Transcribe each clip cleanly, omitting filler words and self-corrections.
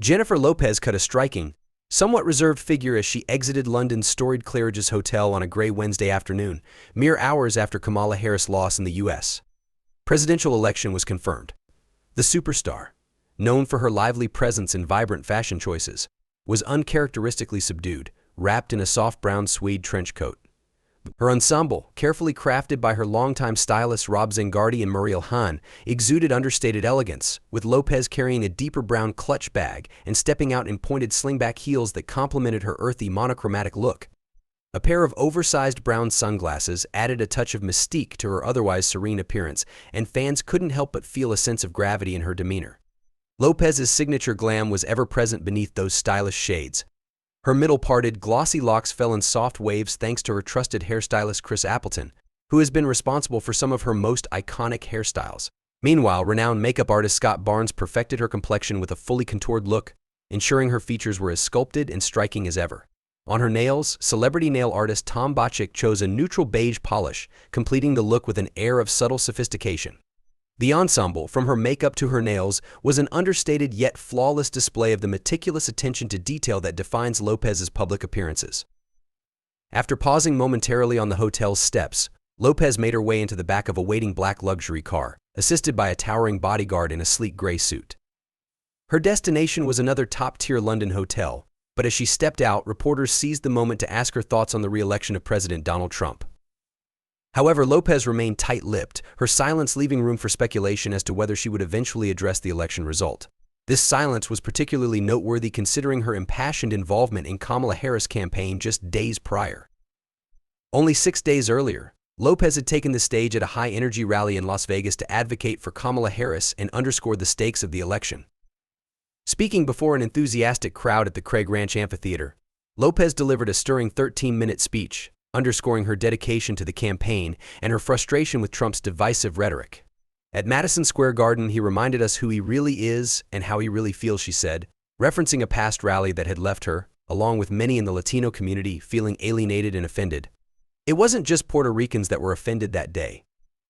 Jennifer Lopez cut a striking, somewhat reserved figure as she exited London's storied Claridge's hotel on a gray Wednesday afternoon, mere hours after Kamala Harris' loss in the U.S. presidential election was confirmed. The superstar, known for her lively presence and vibrant fashion choices, was uncharacteristically subdued, wrapped in a soft brown suede trench coat. Her ensemble, carefully crafted by her longtime stylists Rob Zangardi and Mariel Haenn, exuded understated elegance, with Lopez carrying a deeper brown clutch bag and stepping out in pointed slingback heels that complemented her earthy monochromatic look. A pair of oversized brown sunglasses added a touch of mystique to her otherwise serene appearance, and fans couldn't help but feel a sense of gravity in her demeanor. Lopez's signature glam was ever present beneath those stylish shades. Her middle-parted, glossy locks fell in soft waves thanks to her trusted hairstylist Chris Appleton, who has been responsible for some of her most iconic hairstyles. Meanwhile, renowned makeup artist Scott Barnes perfected her complexion with a fully contoured look, ensuring her features were as sculpted and striking as ever. On her nails, celebrity nail artist Tom Bachik chose a neutral beige polish, completing the look with an air of subtle sophistication. The ensemble, from her makeup to her nails, was an understated yet flawless display of the meticulous attention to detail that defines Lopez's public appearances. After pausing momentarily on the hotel's steps, Lopez made her way into the back of a waiting black luxury car, assisted by a towering bodyguard in a sleek gray suit. Her destination was another top-tier London hotel, but as she stepped out, reporters seized the moment to ask her thoughts on the re-election of President Donald Trump. However, Lopez remained tight-lipped, her silence leaving room for speculation as to whether she would eventually address the election result. This silence was particularly noteworthy considering her impassioned involvement in Kamala Harris' campaign just days prior. Only 6 days earlier, Lopez had taken the stage at a high-energy rally in Las Vegas to advocate for Kamala Harris and underscore the stakes of the election. Speaking before an enthusiastic crowd at the Craig Ranch Amphitheater, Lopez delivered a stirring 13-minute speech, underscoring her dedication to the campaign and her frustration with Trump's divisive rhetoric. At Madison Square Garden, he reminded us who he really is and how he really feels, she said, referencing a past rally that had left her, along with many in the Latino community, feeling alienated and offended. It wasn't just Puerto Ricans that were offended that day.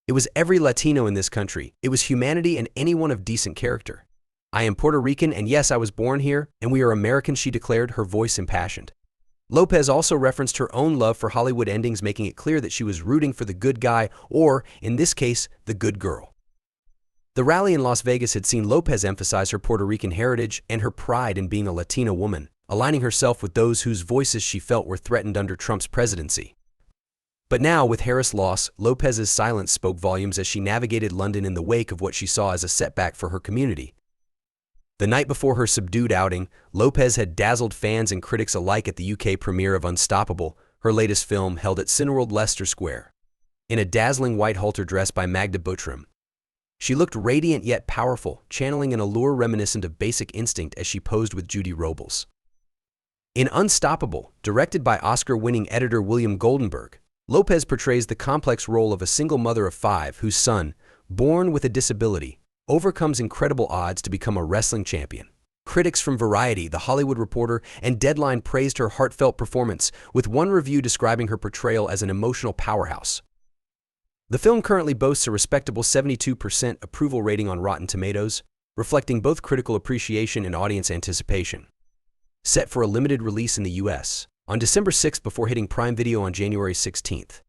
It was every Latino in this country. It was humanity and anyone of decent character. I am Puerto Rican, and yes, I was born here, and we are Americans, she declared, her voice impassioned. Lopez also referenced her own love for Hollywood endings, making it clear that she was rooting for the good guy, or, in this case, the good girl. The rally in Las Vegas had seen Lopez emphasize her Puerto Rican heritage and her pride in being a Latina woman, aligning herself with those whose voices she felt were threatened under Trump's presidency. But now, with Harris' loss, Lopez's silence spoke volumes as she navigated London in the wake of what she saw as a setback for her community. The night before her subdued outing, Lopez had dazzled fans and critics alike at the UK premiere of Unstoppable, her latest film, held at Cineworld Leicester Square. In a dazzling white halter dress by Magda Buttram, she looked radiant yet powerful, channeling an allure reminiscent of Basic Instinct as she posed with Judy Robles. In Unstoppable, directed by Oscar-winning editor William Goldenberg, Lopez portrays the complex role of a single mother of 5 whose son, born with a disability, overcomes incredible odds to become a wrestling champion. Critics from Variety, The Hollywood Reporter, and Deadline praised her heartfelt performance, with one review describing her portrayal as an emotional powerhouse. The film currently boasts a respectable 72% approval rating on Rotten Tomatoes, reflecting both critical appreciation and audience anticipation. Set for a limited release in the U.S. on December 6th before hitting Prime Video on January 16th.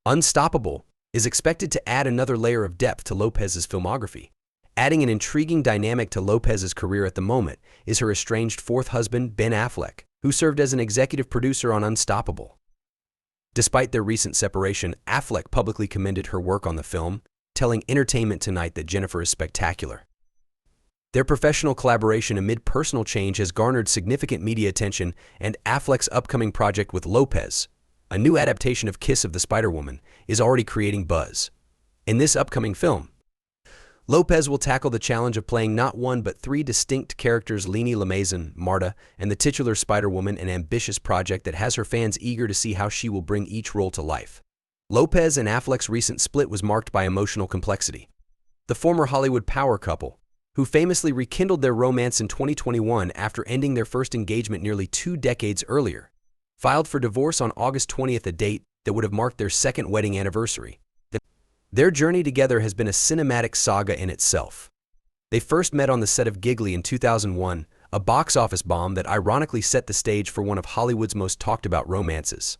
Unstoppable is expected to add another layer of depth to Lopez's filmography. Adding an intriguing dynamic to Lopez's career at the moment is her estranged 4th husband, Ben Affleck, who served as an executive producer on Unstoppable. Despite their recent separation, Affleck publicly commended her work on the film, telling Entertainment Tonight that Jennifer is spectacular. Their professional collaboration amid personal change has garnered significant media attention, and Affleck's upcoming project with Lopez, a new adaptation of Kiss of the Spider-Woman, is already creating buzz. In this upcoming film, Lopez will tackle the challenge of playing not one but 3 distinct characters: Leni Lemazon, Marta, and the titular Spider-Woman, an ambitious project that has her fans eager to see how she will bring each role to life. Lopez and Affleck's recent split was marked by emotional complexity. The former Hollywood power couple, who famously rekindled their romance in 2021 after ending their first engagement nearly 2 decades earlier, filed for divorce on August 20th, a date that would have marked their 2nd wedding anniversary. Their journey together has been a cinematic saga in itself. They first met on the set of Giggly in 2001, a box office bomb that ironically set the stage for one of Hollywood's most talked-about romances.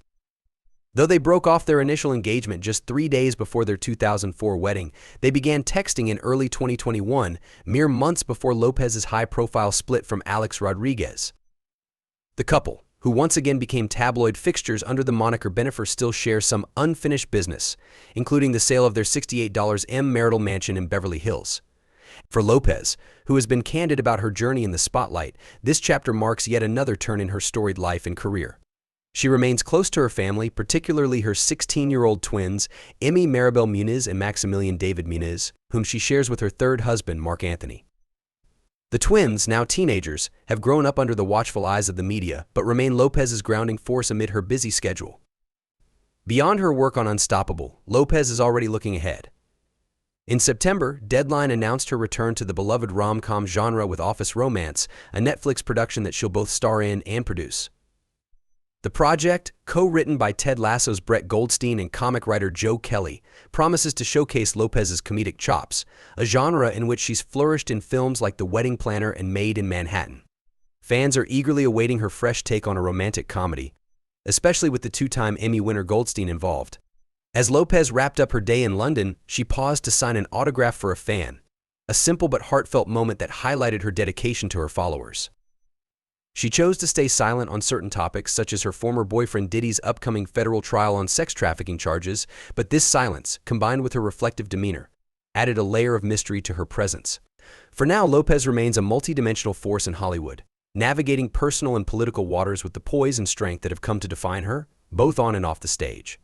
Though they broke off their initial engagement just 3 days before their 2004 wedding, they began texting in early 2021, mere months before Lopez's high-profile split from Alex Rodriguez. The couple, who once again became tabloid fixtures under the moniker Bennifer, still share some unfinished business, including the sale of their $68 marital mansion in Beverly Hills. For Lopez, who has been candid about her journey in the spotlight, this chapter marks yet another turn in her storied life and career. She remains close to her family, particularly her 16-year-old twins, Emmy Maribel Muniz and Maximilian David Muniz, whom she shares with her third husband, Mark Anthony. The twins, now teenagers, have grown up under the watchful eyes of the media, but remain Lopez's grounding force amid her busy schedule. Beyond her work on Unstoppable, Lopez is already looking ahead. In September, Deadline announced her return to the beloved rom-com genre with Office Romance, a Netflix production that she'll both star in and produce. The project, co-written by Ted Lasso's Brett Goldstein and comic writer Joe Kelly, promises to showcase Lopez's comedic chops, a genre in which she's flourished in films like The Wedding Planner and Made in Manhattan. Fans are eagerly awaiting her fresh take on a romantic comedy, especially with the two-time Emmy winner Goldstein involved. As Lopez wrapped up her day in London, she paused to sign an autograph for a fan, a simple but heartfelt moment that highlighted her dedication to her followers. She chose to stay silent on certain topics, such as her former boyfriend Diddy's upcoming federal trial on sex trafficking charges, but this silence, combined with her reflective demeanor, added a layer of mystery to her presence. For now, Lopez remains a multidimensional force in Hollywood, navigating personal and political waters with the poise and strength that have come to define her, both on and off the stage.